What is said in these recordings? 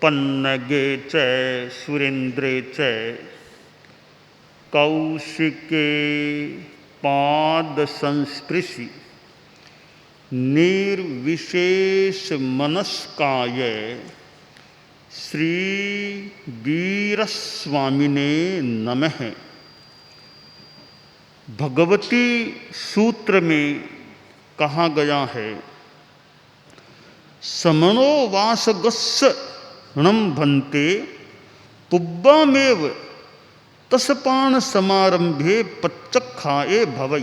पन्नगे च सुरेन्द्रे च कौशिके पाद संस्पृशि निर्विशेष मनस्काय श्री वीरस्वामिने नमः। भगवती सूत्र में कहा गया है, समनो वासगस्य णम भन्ते पुब्बामेव तसपान समारंभे पच्चखाए भवै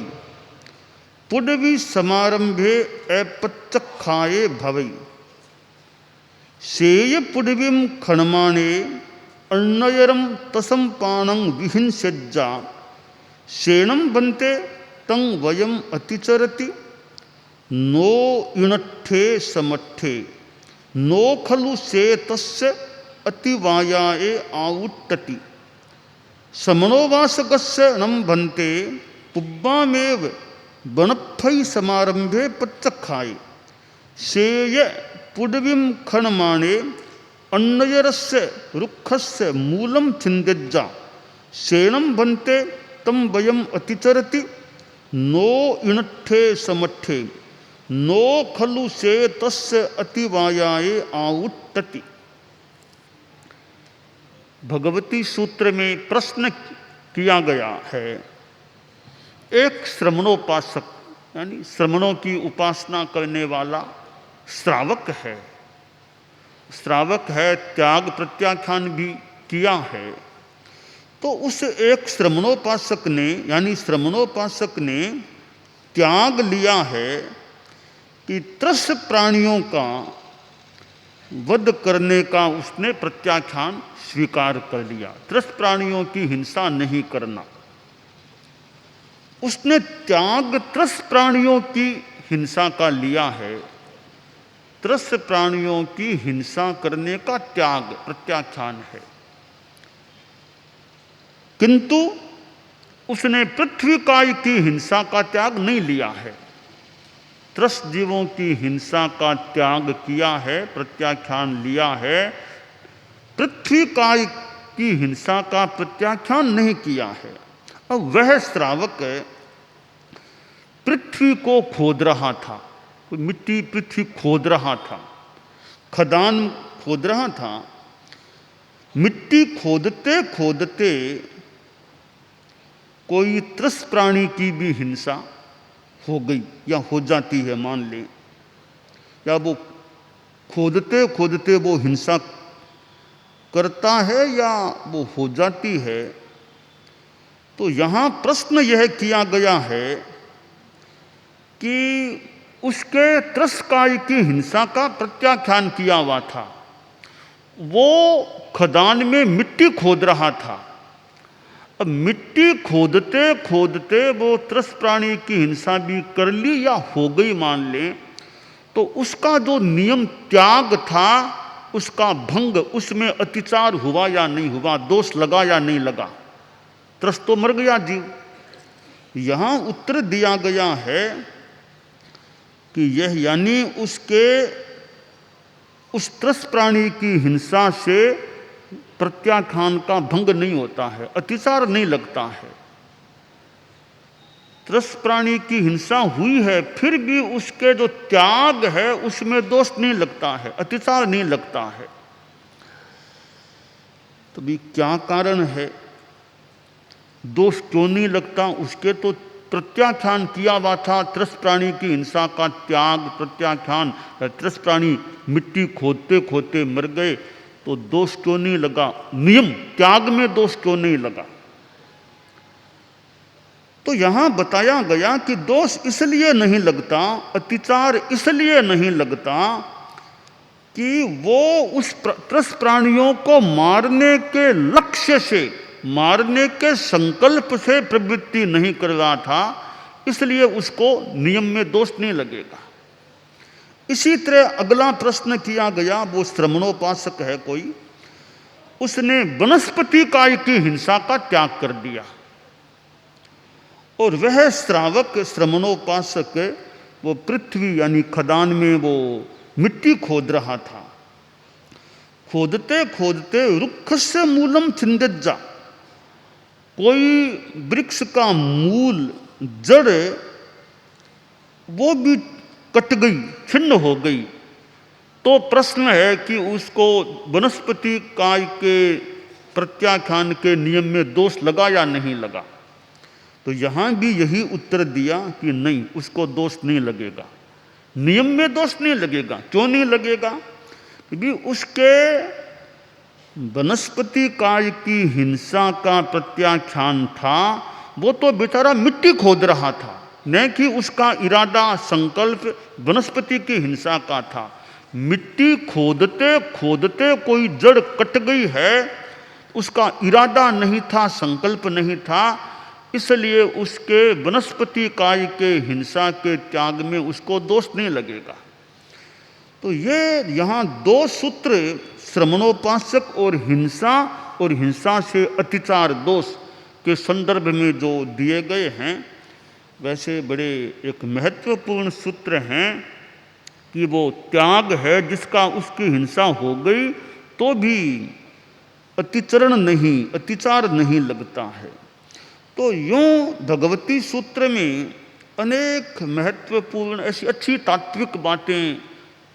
पुडवी समारंभे अपच्चखाए भवै सेय पुडवीं खणमाणे अन्नयरम तसम पानं विहिंस्यज्जा शेणं बन्ते तं वयम अतिचरति नो इणट्ठे समट्ठे नो खलु से तस्य अतिवायाए आउट्टति समनोवासकस्य णं भन्ते पुब्बामेव बनप्फै समारंभे पच्चखाय सेय पुडवीं खणमाणे अन्नयरस्य रुक्षस्य मूलं छिन्द्यज्जा शेणं बन्ते तम वयम अतिचरति नो इणट्ठे समट्ठे नो खलु से तस्य अतिवायाए आउट्टति। भगवती सूत्र में प्रश्न किया गया है, एक श्रमणोपासक यानी श्रमणों की उपासना करने वाला श्रावक है। श्रावक है, त्याग प्रत्याख्यान भी किया है। तो उस एक श्रमणोपासक ने यानी श्रमणोपासक ने त्याग लिया है कि त्रस्त प्राणियों का वध करने का उसने प्रत्याख्यान स्वीकार कर लिया। त्रस्त प्राणियों की हिंसा नहीं करना, उसने त्याग त्रस्त प्राणियों की हिंसा का लिया है। त्रस्त प्राणियों की हिंसा करने का त्याग प्रत्याख्यान है, किंतु उसने पृथ्वी काय की हिंसा का त्याग नहीं लिया है। त्रस्त जीवों की हिंसा का त्याग किया है, प्रत्याख्यान लिया है। पृथ्वी काय की हिंसा का प्रत्याख्यान नहीं किया है। अब वह श्रावक पृथ्वी को खोद रहा था, मिट्टी पृथ्वी खोद रहा था, खदान खोद रहा था। मिट्टी खोदते खोदते कोई त्रस्त प्राणी की भी हिंसा हो गई या हो जाती है मान लें, या वो खोदते खोदते वो हिंसा करता है या वो हो जाती है, तो यहाँ प्रश्न यह किया गया है कि उसके त्रस्तकाय की हिंसा का प्रत्याख्यान किया हुआ था। वो खदान में मिट्टी खोद रहा था। अब मिट्टी खोदते खोदते वो त्रस्त प्राणी की हिंसा भी कर ली या हो गई मान ले, तो उसका जो नियम त्याग था उसका भंग, उसमें अतिचार हुआ या नहीं हुआ, दोष लगा या नहीं लगा, त्रस्त तो मर गया जीव। यहाँ उत्तर दिया गया है कि यह यानी उस त्रस्त प्राणी की हिंसा से प्रत्याख्यान का भंग नहीं होता है, अतिचार नहीं लगता है। त्रस्त प्राणी की हिंसा हुई है, फिर भी उसके जो त्याग है उसमें दोष नहीं लगता है, अतिचार नहीं लगता है। तो भी क्या कारण है, दोष क्यों नहीं लगता? उसके तो प्रत्याख्यान किया हुआ था, त्रस्त प्राणी की हिंसा का त्याग प्रत्याख्यान। त्रस्त प्राणी मिट्टी खोदते खोदते मर गए, तो दोष क्यों नहीं लगा? नियम त्याग में दोष क्यों नहीं लगा? तो यहां बताया गया कि दोष इसलिए नहीं लगता, अतिचार इसलिए नहीं लगता कि वो उस त्रस्त प्राणियों को मारने के लक्ष्य से, मारने के संकल्प से प्रवृत्ति नहीं कर रहा था, इसलिए उसको नियम में दोष नहीं लगेगा। इसी तरह अगला प्रश्न किया गया, वो श्रमणोपासक है कोई, उसने वनस्पति काय की हिंसा का त्याग कर दिया, और वह श्रावक श्रमणोपासक वो पृथ्वी यानी खदान में वो मिट्टी खोद रहा था। खोदते खोदते रुक्षस्य मूलम छिंदज्जा, कोई वृक्ष का मूल जड़ वो भी कट गई, छिन्न हो गई, तो प्रश्न है कि उसको वनस्पति काय के प्रत्याख्यान के नियम में दोष लगा या नहीं लगा। तो यहाँ भी यही उत्तर दिया कि नहीं, उसको दोष नहीं लगेगा, नियम में दोष नहीं लगेगा। क्यों नहीं लगेगा? क्योंकि उसके वनस्पति काय की हिंसा का प्रत्याख्यान था, वो तो बेचारा मिट्टी खोद रहा था, न कि उसका इरादा संकल्प वनस्पति की हिंसा का था। मिट्टी खोदते खोदते कोई जड़ कट गई है, उसका इरादा नहीं था, संकल्प नहीं था, इसलिए उसके वनस्पति काय के हिंसा के त्याग में उसको दोष नहीं लगेगा। तो ये यहाँ दो सूत्र श्रमणोपासक और हिंसा से अतिचार दोष के संदर्भ में जो दिए गए हैं, वैसे बड़े एक महत्वपूर्ण सूत्र हैं कि वो त्याग है जिसका उसकी हिंसा हो गई तो भी अतिचार नहीं लगता है। तो यूं भगवती सूत्र में अनेक महत्वपूर्ण ऐसी अच्छी तात्विक बातें,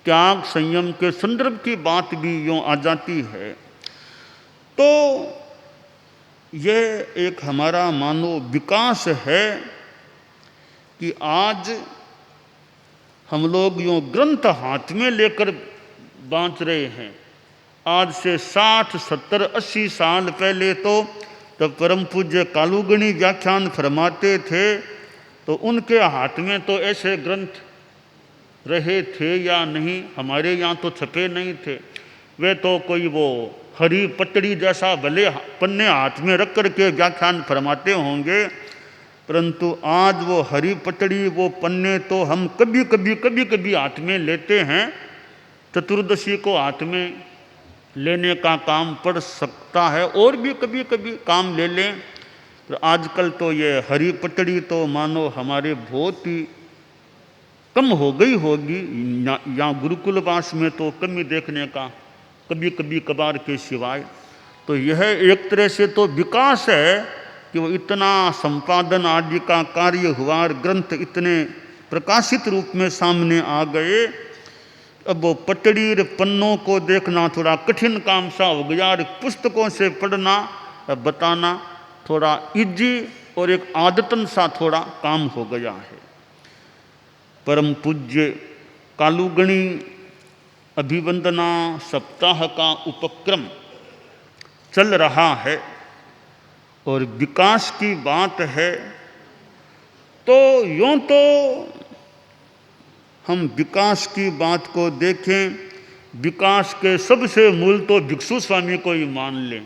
त्याग संयम के संदर्भ की बात भी यूं आ जाती है। तो यह एक हमारा मानो विकास है कि आज हम लोग यूं ग्रंथ हाथ में लेकर बाँच रहे हैं। आज से 60, 70, 80 साल पहले तो जब परम पूज्य कालूगणी व्याख्यान फरमाते थे तो उनके हाथ में तो ऐसे ग्रंथ रहे थे या नहीं, हमारे यहाँ तो छपे नहीं थे। वे तो कोई वो हरी पटड़ी जैसा भले पन्ने हाथ में रख कर के व्याख्यान फरमाते होंगे, परंतु आज वो हरी पटड़ी, वो पन्ने तो हम कभी कभी हाथ में लेते हैं। चतुर्दशी को हाथ में लेने का काम पड़ सकता है और भी कभी कभी काम ले लें। तो आजकल तो ये हरी पटड़ी तो मानो हमारे बहुत ही कम हो गई होगी, या गुरुकुलवास में तो कम ही देखने का, कभी कभी कभार के सिवाय। तो यह एक तरह से तो विकास है कि वो इतना संपादन आदि का कार्य हुआ, ग्रंथ इतने प्रकाशित रूप में सामने आ गए। अब वो पटड़ी पन्नों को देखना थोड़ा कठिन काम सा हो गया, और पुस्तकों से पढ़ना बताना थोड़ा इजी और एक आदतन सा थोड़ा काम हो गया है। परम पूज्य कालूगणी अभिवंदना सप्ताह का उपक्रम चल रहा है और विकास की बात है। तो यूँ तो हम विकास की बात को देखें, विकास के सबसे मूल तो भिक्षु स्वामी को ही मान लें।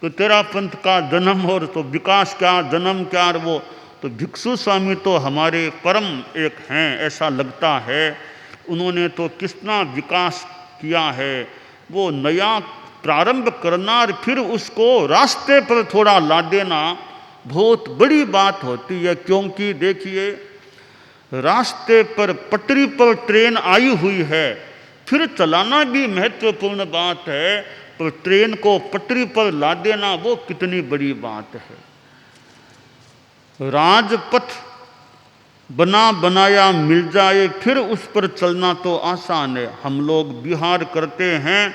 तो तेरा पंथ का जन्म और तो विकास क्या, जन्म क्या, और वो तो भिक्षु स्वामी तो हमारे परम एक हैं, ऐसा लगता है। उन्होंने तो कितना विकास किया है, वो नया प्रारंभ करना और फिर उसको रास्ते पर थोड़ा ला देना बहुत बड़ी बात होती है। क्योंकि देखिए, रास्ते पर पटरी पर ट्रेन आई हुई है, फिर चलाना भी महत्वपूर्ण बात है, पर ट्रेन को पटरी पर ला देना वो कितनी बड़ी बात है। राजपथ बना बनाया मिल जाए फिर उस पर चलना तो आसान है। हम लोग विहार करते हैं,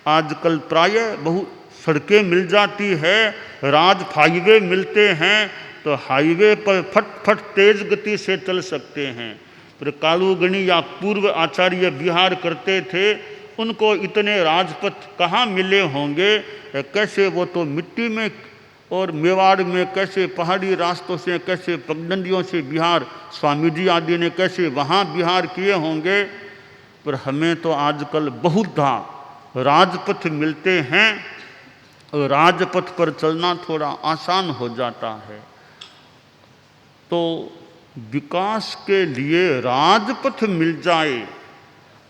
आजकल प्रायः बहुत सड़कें मिल जाती है, राज हाईवे मिलते हैं, तो हाईवे पर फट फट तेज गति से चल सकते हैं। पर कालूगणी या पूर्व आचार्य विहार करते थे, उनको इतने राजपथ कहाँ मिले होंगे, कैसे वो तो मिट्टी में और मेवाड़ में कैसे पहाड़ी रास्तों से, कैसे पगडंडियों से विहार, स्वामी जी आदि ने कैसे वहाँ विहार किए होंगे। पर हमें तो आजकल बहुधा राजपथ मिलते हैं और राजपथ पर चलना थोड़ा आसान हो जाता है। तो विकास के लिए राजपथ मिल जाए।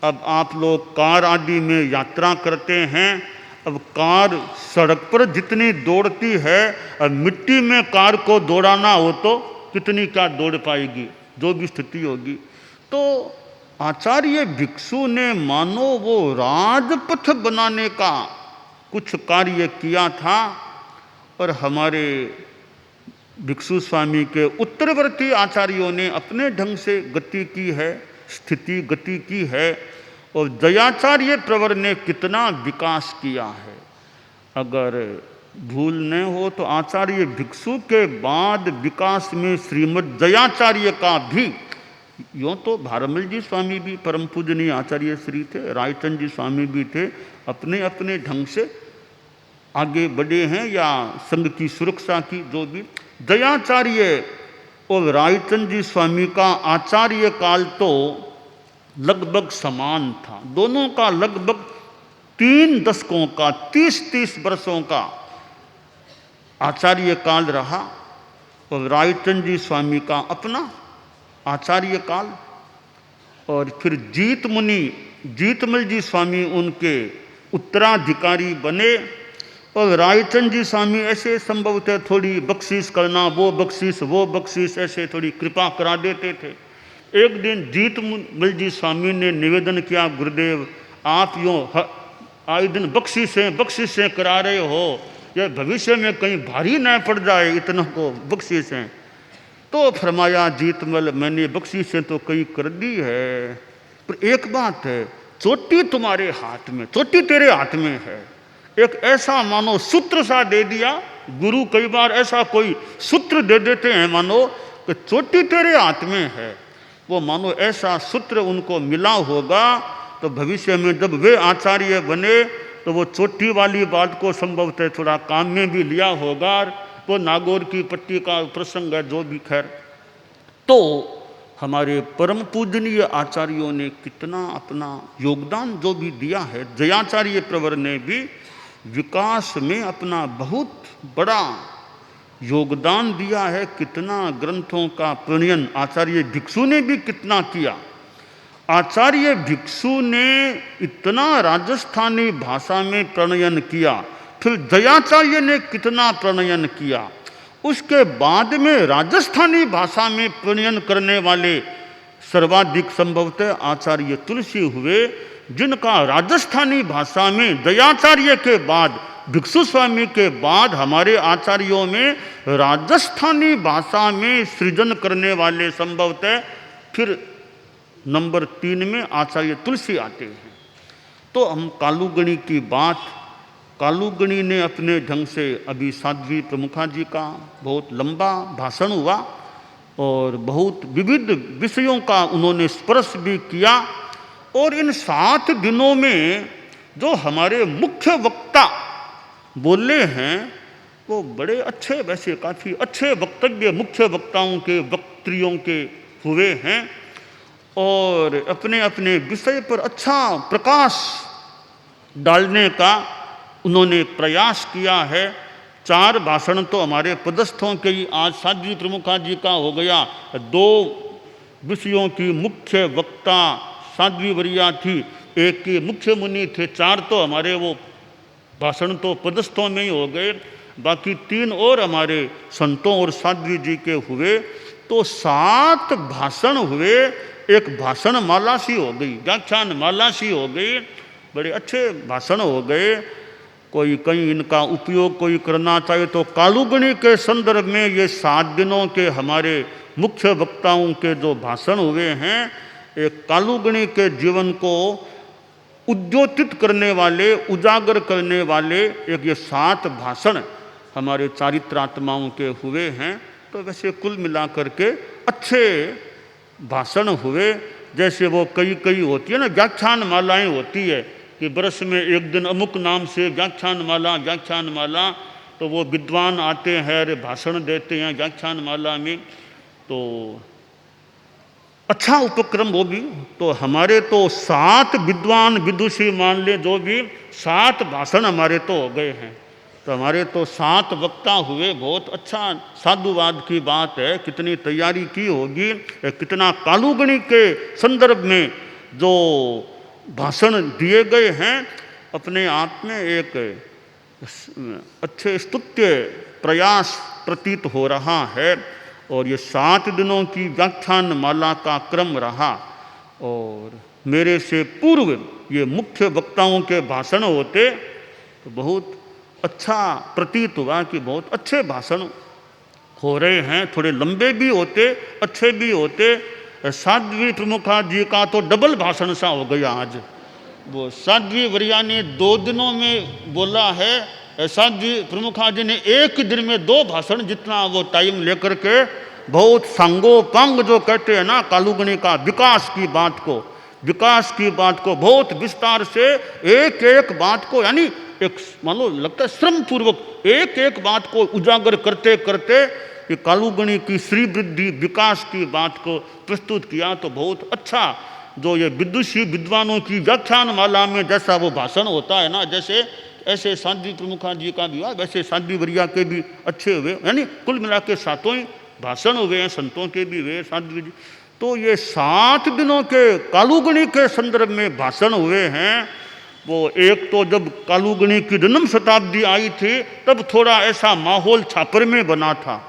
अब आप लोग कार आदि में यात्रा करते हैं, अब कार सड़क पर जितनी दौड़ती है, अब मिट्टी में कार को दौड़ाना हो तो कितनी क्या दौड़ पाएगी, जो भी स्थिति होगी। तो आचार्य भिक्षु ने मानो वो राजपथ बनाने का कुछ कार्य किया था, और हमारे भिक्षु स्वामी के उत्तरवर्ती आचार्यों ने अपने ढंग से गति की है, स्थिति गति की है, और दयाचार्य प्रवर ने कितना विकास किया है। अगर भूल न हो तो आचार्य भिक्षु के बाद विकास में श्रीमद् दयाचार्य का भी, यूँ तो भारमल जी स्वामी भी परम पूजनीय आचार्य श्री थे, रायचंद जी स्वामी भी थे, अपने अपने ढंग से आगे बढ़े हैं, या संघ की सुरक्षा की जो भी। दयाचार्य और रायचंद जी स्वामी का आचार्य काल तो लगभग समान था, दोनों का लगभग 3 दशकों का 30-30 वर्षों का आचार्य काल रहा, और रायचंद जी स्वामी का अपना आचार्य काल, और फिर जीतमल जी स्वामी उनके उत्तराधिकारी बने, और रायचंद जी स्वामी ऐसे संभवतः थोड़ी बख्शीश करना, वो बख्शीश ऐसे थोड़ी कृपा करा देते थे। एक दिन जीतमल जी स्वामी ने निवेदन किया, गुरुदेव आप यूँ आए दिन बख्शीशें करा रहे हो, यह भविष्य में कहीं भारी न पड़ जाए इतना को बख्शीशें। तो फरमाया जीतमल, मैंने बख्शीशें तो कई कर दी है, पर एक बात है, चोटी तुम्हारे हाथ में, चोटी तेरे हाथ में है। एक ऐसा मानो सूत्र सा दे दिया, गुरु कई बार ऐसा कोई सूत्र दे देते हैं मानो कि चोटी तेरे हाथ में है, वो मानो ऐसा सूत्र उनको मिला होगा, तो भविष्य में जब वे आचार्य बने तो वो चोटी वाली बात को संभवतः थोड़ा काम में भी लिया होगा। वो नागौर की पट्टी का प्रसंग है, जो भी खैर। तो हमारे परम पूजनीय आचार्यों ने कितना अपना योगदान जो भी दिया है, दयाचार्य प्रवर ने भी विकास में अपना बहुत बड़ा योगदान दिया है। कितना ग्रंथों का प्रणयन आचार्य भिक्षु ने भी कितना किया। आचार्य भिक्षु ने इतना राजस्थानी भाषा में प्रणयन किया, फिर दयाचार्य ने कितना प्रणयन किया, उसके बाद में राजस्थानी भाषा में प्रणयन करने वाले सर्वाधिक संभवतः आचार्य तुलसी हुए, जिनका राजस्थानी भाषा में दयाचार्य के बाद, भिक्षु स्वामी के बाद हमारे आचार्यों में राजस्थानी भाषा में सृजन करने वाले संभवतः फिर नंबर 3 में आचार्य तुलसी आते हैं। तो हम कालूगणी की बात, कालूगणी ने अपने ढंग से, अभी साध्वी प्रमुखा जी का बहुत लंबा भाषण हुआ और बहुत विविध विषयों का उन्होंने स्पर्श भी किया, और इन 7 दिनों में जो हमारे मुख्य वक्ता बोले हैं वो बड़े अच्छे, वैसे काफ़ी अच्छे वक्तव्य मुख्य वक्ताओं के, वक्त्रियों के हुए हैं, और अपने अपने विषय पर अच्छा प्रकाश डालने का उन्होंने प्रयास किया है। 4 भाषण तो हमारे पदस्थों के ही, आज साध्वी प्रमुखा जी का हो गया, 2 विषयों की मुख्य वक्ता साध्वी वरिया थी, एक के मुख्य मुनि थे, 4 तो हमारे वो भाषण तो पदस्थों में ही हो गए, बाकी 3 और हमारे संतों और साध्वी जी के हुए, तो 7 भाषण हुए। एक भाषण माला सी हो गई, व्याख्यान माला सी हो गई, बड़े अच्छे भाषण हो गए। कोई कहीं इनका उपयोग कोई करना चाहे तो कालूगणी के संदर्भ में ये 7 दिनों के हमारे मुख्य वक्ताओं के जो भाषण हुए हैं, एक कालूगणी के जीवन को उद्योतित करने वाले, उजागर करने वाले एक ये 7 भाषण हमारे चारित्रात्माओं के हुए हैं। तो वैसे कुल मिलाकर के अच्छे भाषण हुए। जैसे वो कई होती है ना, व्याख्यान मालाएं होती है कि वर्ष में एक दिन अमुक नाम से व्याख्यान माला, तो वो विद्वान आते हैं, भाषण देते हैं व्याख्यान माला में, तो अच्छा उपक्रम वो भी। तो हमारे तो 7 विद्वान विदुषी मान ले, जो भी 7 भाषण हमारे तो हो गए हैं, तो हमारे तो 7 वक्ता हुए। बहुत अच्छा साधुवाद की बात है, कितनी तैयारी की होगी, कितना कालूगणी के संदर्भ में जो भाषण दिए गए हैं, अपने आप में एक अच्छे स्तुत्य प्रयास प्रतीत हो रहा है। और ये 7 दिनों की व्याख्यान माला का क्रम रहा, और मेरे से पूर्व ये मुख्य वक्ताओं के भाषण होते तो बहुत अच्छा प्रतीत हुआ कि बहुत अच्छे भाषण हो रहे हैं, थोड़े लंबे भी होते, अच्छे भी होते। साध्वी प्रमुखा जी का तो डबल भाषण सा हो गया आज। वो साध्वी वरिया ने 2 दिनों में बोला है, साध्वी प्रमुखा जी ने एक दिन में 2 भाषण जितना वो टाइम लेकर के बहुत सांगोपांग जो कहते हैं ना कालुगणी का विकास की बात को बहुत विस्तार से एक एक बात को, यानी एक मान लो लगता है श्रम पूर्वक एक एक बात को उजागर करते करते ये कालुगणी की श्री वृद्धि विकास की बात को प्रस्तुत किया। तो बहुत अच्छा जो ये विदुषी विद्वानों की व्याख्यान माला में जैसा वो भाषण होता है ना, जैसे ऐसे साध्वी प्रमुखा जी का भी हुआ, वैसे साध्वी वरिया के भी अच्छे हुए, यानी कुल मिला के 7 ही भाषण हुए हैं, संतों के भी हुए साध्वी जी। तो ये 7 दिनों के कालुगणी के संदर्भ में भाषण हुए हैं। वो एक तो जब कालुगणी की जन्म शताब्दी आई थी तब थोड़ा ऐसा माहौल छापर में बना था।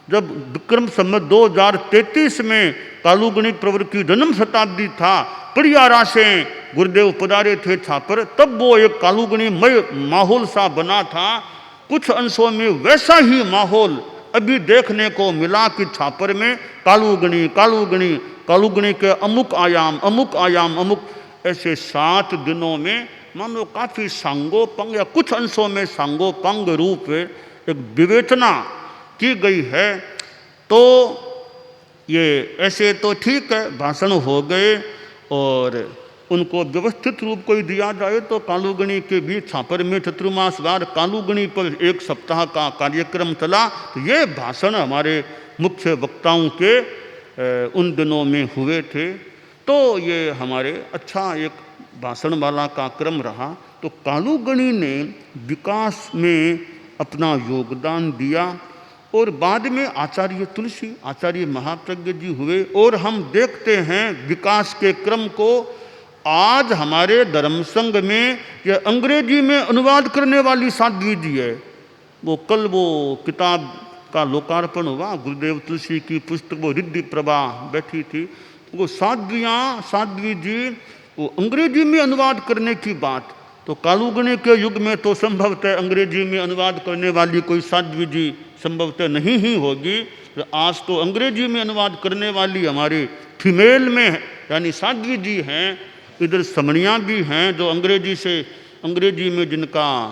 जब विक्रम संवत 2033 में कालुगणी प्रवर की जन्म शताब्दी था, परियारा से गुरुदेव पधारे थे छापर, तब वो एक कालुगणीमय माहौल सा बना था। कुछ अंशों में वैसा ही माहौल अभी देखने को मिला कि छापर में कालुगणी के अमुक आयाम ऐसे 7 दिनों में मानो काफी सांगोपांग या कुछ अंशों में सांगोपांग रूप एक विवेचना की गई है। तो ये ऐसे तो ठीक है, भाषण हो गए और उनको व्यवस्थित रूप कोई दिया जाए तो कालुगणी के भी छापर में चतुर्मासवार कालुगणी पर 1 सप्ताह का कार्यक्रम चला। तो ये भाषण हमारे मुख्य वक्ताओं के उन दिनों में हुए थे। तो ये हमारे अच्छा एक भाषण वाला का क्रम रहा। तो कालुगणी ने विकास में अपना योगदान दिया और बाद में आचार्य तुलसी, आचार्य महाप्रज्ञ जी हुए। और हम देखते हैं विकास के क्रम को आज हमारे धर्म संघ में ये अंग्रेजी में अनुवाद करने वाली साध्वी जी है। वो कल वो किताब का लोकार्पण हुआ, गुरुदेव तुलसी की पुस्तक वो रिद्धि प्रभा बैठी थी। वो साध्वी जी वो अंग्रेजी में अनुवाद करने की बात, तो कालुगणी के युग में तो संभवतः अंग्रेजी में अनुवाद करने वाली कोई साध्वी जी संभवतः नहीं ही होगी। तो आज तो अंग्रेजी में अनुवाद करने वाली हमारी फीमेल में यानी साध्वी जी हैं। इधर समणियाँ भी हैं जो अंग्रेजी में जिनका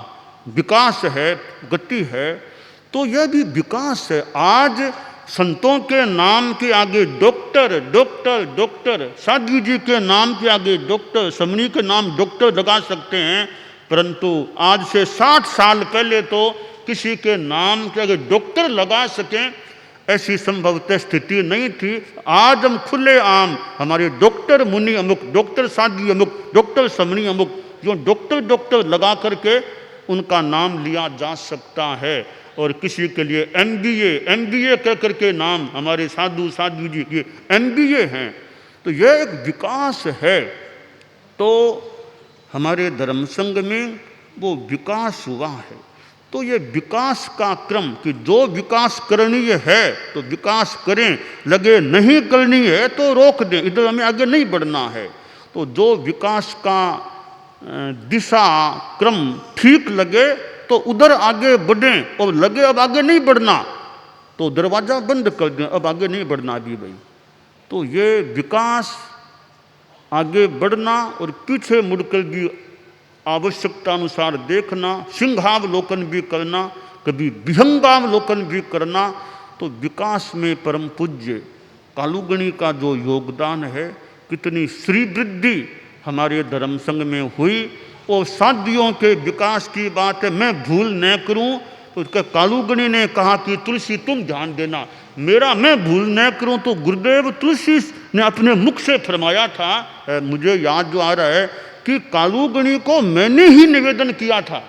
विकास है, गति है। तो यह भी विकास है। आज संतों के नाम के आगे डॉक्टर, साध्वी जी के नाम के आगे डॉक्टर, समणी के नाम डॉक्टर लगा सकते हैं, परंतु आज से 60 साल पहले तो किसी के नाम के आगे डॉक्टर लगा सकें ऐसी संभवतः स्थिति नहीं थी। आज हम खुले आम हमारे डॉक्टर मुनि अमुक, डॉक्टर साध्वी अमुक, डॉक्टर समणी अमुक, जो डॉक्टर लगा करके उनका नाम लिया जा सकता है। और किसी के लिए MBA कह करके नाम हमारे साध्वी जी के MBA हैं। तो यह एक विकास है। तो हमारे धर्म संघ में वो विकास हुआ है। तो ये विकास का क्रम कि जो विकास करणीय है तो विकास करें, लगे नहीं करनी है तो रोक दें, इधर हमें आगे नहीं बढ़ना है। तो जो विकास का दिशा क्रम ठीक लगे तो उधर आगे बढ़ें, और लगे अब आगे नहीं बढ़ना तो दरवाज़ा बंद कर दें, अब आगे नहीं बढ़ना भी भाई। तो ये विकास, आगे बढ़ना और पीछे मुड़कर भी आवश्यकता अनुसार देखना, सिंहावलोकन भी करना, कभी विहंगावलोकन भी करना। तो विकास में परम पूज्य कालुगणी का जो योगदान है, कितनी श्री वृद्धि हमारे धर्म संघ में हुई। और साध्वियों के विकास की बात है, मैं भूल न करूं तो उसका कालुगणी ने कहा कि तुलसी तुम ध्यान देना, मेरा मैं भूल न करूं। तो गुरुदेव तुलसी ने अपने मुख से फरमाया था, मुझे याद जो आ रहा है कि कालुगणी को मैंने ही निवेदन किया था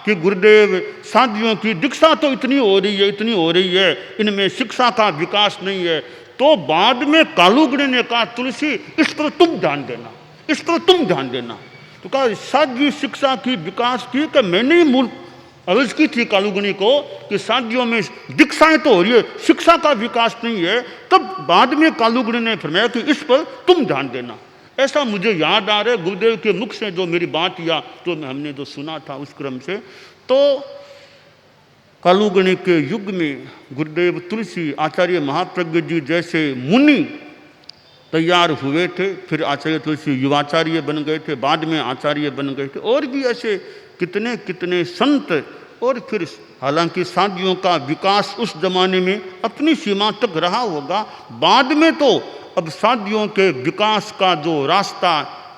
कि गुरुदेव साध्वियों की दीक्षा तो इतनी हो रही है, इनमें शिक्षा का विकास नहीं है। तो बाद में कालुगणी ने कहा तुलसी इस पर तुम ध्यान देना, तो कहा साध्वी शिक्षा की विकास की कि मैंने ही मूल अर्ज की थी कालूगणी को कि शादियों में दीक्षाएं तो हो रही है, शिक्षा का विकास नहीं है। तब बाद में कालूगणी ने फरमाया कि इस पर तुम ध्यान देना। ऐसा मुझे याद आ रहा है गुरुदेव के मुख से जो मेरी बात या जो हमने जो सुना था उस क्रम से। तो कालूगणी के युग में गुरुदेव तुलसी, आचार्य महाप्रज्ञ जी जैसे मुनि तैयार हुए थे। फिर आचार्य तुलसी युवाचार्य बन गए थे, बाद में आचार्य बन गए थे, और भी ऐसे कितने कितने संत। और फिर हालांकि शादियों का विकास उस जमाने में अपनी सीमा तक रहा होगा, बाद में तो अब शादियों के विकास का जो रास्ता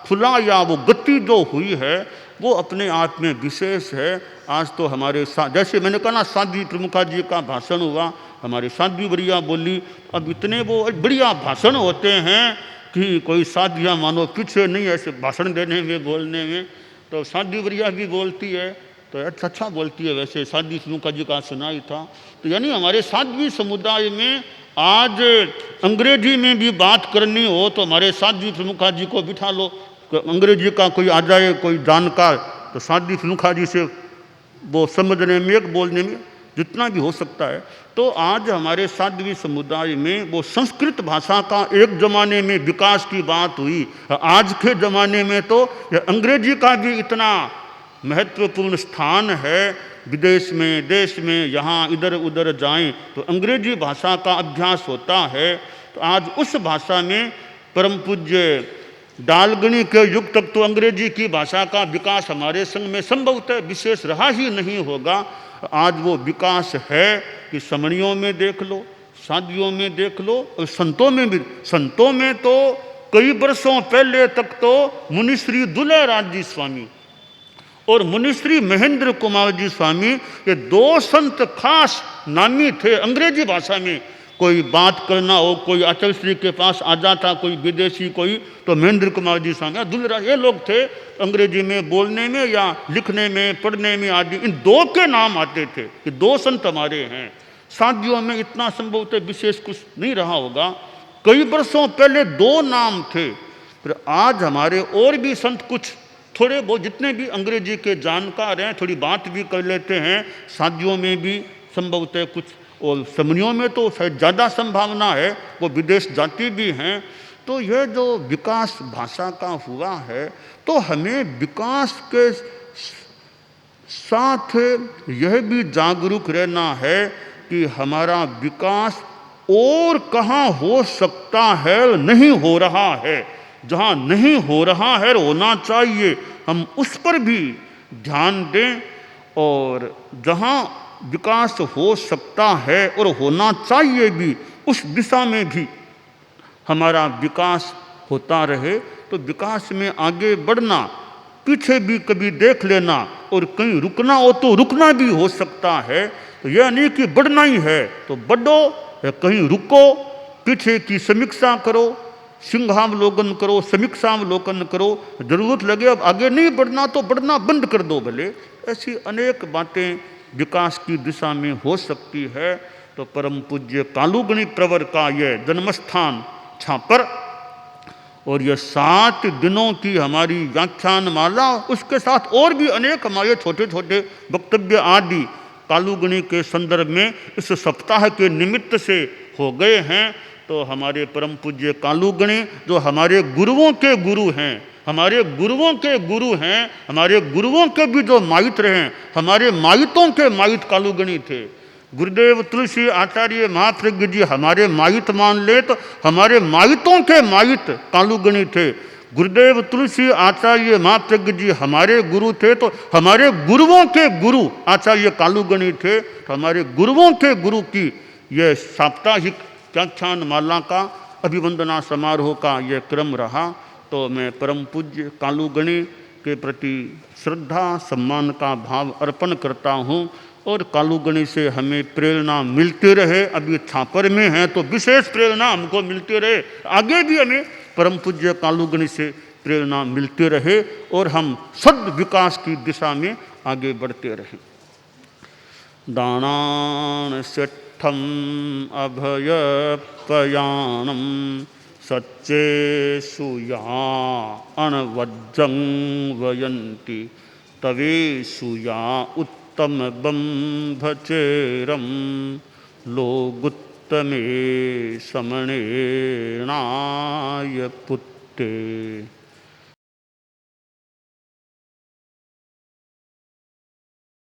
खुला या वो गति जो हुई है वो अपने आप में विशेष है। आज तो हमारे जैसे मैंने कहा ना, साध्वी प्रमुखा जी का भाषण हुआ, हमारे साध्वी बढ़िया बोली। अब इतने वो बढ़िया भाषण होते हैं कि कोई साध्वियाँ मानो पीछे नहीं ऐसे भाषण देने में, बोलने में। तो साध्वी बढ़िया भी बोलती है तो अच्छा बोलती है। वैसे साध्वी प्रमुखा जी का सुना ही था। तो यानी हमारे साध्वी समुदाय में आज अंग्रेजी में भी बात करनी हो तो हमारे साध्वी प्रमुखा जी को बिठा लो। अंग्रेजी का कोई आ जाए कोई जानकार तो साध्वी प्रमुखा जी से वो समझने में, एक बोलने में जितना भी हो सकता है। तो आज हमारे साध्वी समुदाय में वो संस्कृत भाषा का एक ज़माने में विकास की बात हुई, आज के ज़माने में तो अंग्रेजी का भी इतना महत्वपूर्ण स्थान है। विदेश में, देश में, यहाँ इधर उधर जाएं तो अंग्रेजी भाषा का अभ्यास होता है। तो आज उस भाषा में परम पूज्य डालगणी के युग तक तो अंग्रेजी की भाषा का विकास हमारे संग में संभवतः विशेष रहा ही नहीं होगा। आज वो विकास है कि समणियों में देख लो, साध्वियों में देख लो, और संतों में भी। संतों में तो कई वर्षों पहले तक तो मुनिश्री दुलहराज जी स्वामी और मुनिश्री महेंद्र कुमार जी स्वामी, ये दो संत खास नामी थे अंग्रेजी भाषा में। कोई बात करना हो, कोई अचल श्री के पास आ जाता कोई विदेशी कोई, तो महेंद्र कुमार जी स्वामी, दुलहराज, ये लोग थे अंग्रेजी में बोलने में या लिखने में, पढ़ने में आदि। इन दो के नाम आते थे कि दो संत हमारे हैं। शादियों में इतना संभवतः विशेष कुछ नहीं रहा होगा। कई वर्षों पहले दो नाम थे। फिर आज हमारे और भी संत कुछ थोड़े बहुत जितने भी अंग्रेजी के जानकार हैं, थोड़ी बात भी कर लेते हैं। शादियों में भी संभवतः कुछ, और समनियों में तो शायद ज़्यादा संभावना है, वो विदेश जाती भी हैं। तो यह जो विकास भाषा का हुआ है, तो हमें विकास के साथ यह भी जागरूक रहना है कि हमारा विकास और कहाँ हो सकता है, नहीं हो रहा है। जहाँ नहीं हो रहा है होना चाहिए, हम उस पर भी ध्यान दें। और जहाँ विकास हो सकता है और होना चाहिए भी, उस दिशा में भी हमारा विकास होता रहे। तो विकास में आगे बढ़ना, पीछे भी कभी देख लेना, और कहीं रुकना हो तो रुकना भी हो सकता है। तो यह नहीं कि बढ़ना ही है तो बढ़ो, या कहीं रुको, पीछे की समीक्षा करो, सिंहावलोकन करो, समीक्षावलोकन करो। जरूरत लगे अब आगे नहीं बढ़ना तो बढ़ना बंद कर दो भले। ऐसी अनेक बातें विकास की दिशा में हो सकती है। तो परम पूज्य कालूगणी प्रवर का यह जन्मस्थान छापर, और यह 7 दिनों की हमारी व्याख्यान माला, उसके साथ और भी अनेक हमारे छोटे छोटे वक्तव्य आदि कालूगणी के संदर्भ में इस सप्ताह के निमित्त से हो गए हैं। तो हमारे परम पूज्य कालूगणी जो हमारे गुरुओं के गुरु हैं, हमारे गुरुओं के गुरु हैं, हमारे गुरुओं के भी जो माइत रहे, हमारे माइतों के माइत कालूगणी थे। गुरुदेव तुलसी आचार्य महाप्रज्ञ जी हमारे माइत मान ले तो हमारे माइतों के माइत कालूगणी थे। गुरुदेव तुलसी आचार्य महाप्रज्ञ जी हमारे गुरु थे तो हमारे गुरुओं के गुरु आचार्य कालूगणी थे। तो हमारे गुरुओं के गुरु की यह साप्ताहिक व्याख्यान माला का अभिवंदना समारोह का यह क्रम रहा। तो मैं परम पूज्य कालूगणी के प्रति श्रद्धा सम्मान का भाव अर्पण करता हूँ, और कालूगणी से हमें प्रेरणा मिलती रहे। अभी छापर में हैं तो विशेष प्रेरणा हमको मिलती रहे, आगे भी हमें परम पूज्य कालूगणी से प्रेरणा मिलती रहे, और हम सद विकास की दिशा में आगे बढ़ते रहें। दानान सेठम अभय पयाणम सच्चे सुया अणवज्जं वयंती तवे सुया तमबंभचेरम लोगुत्तमे समणेनाय पुत्ते।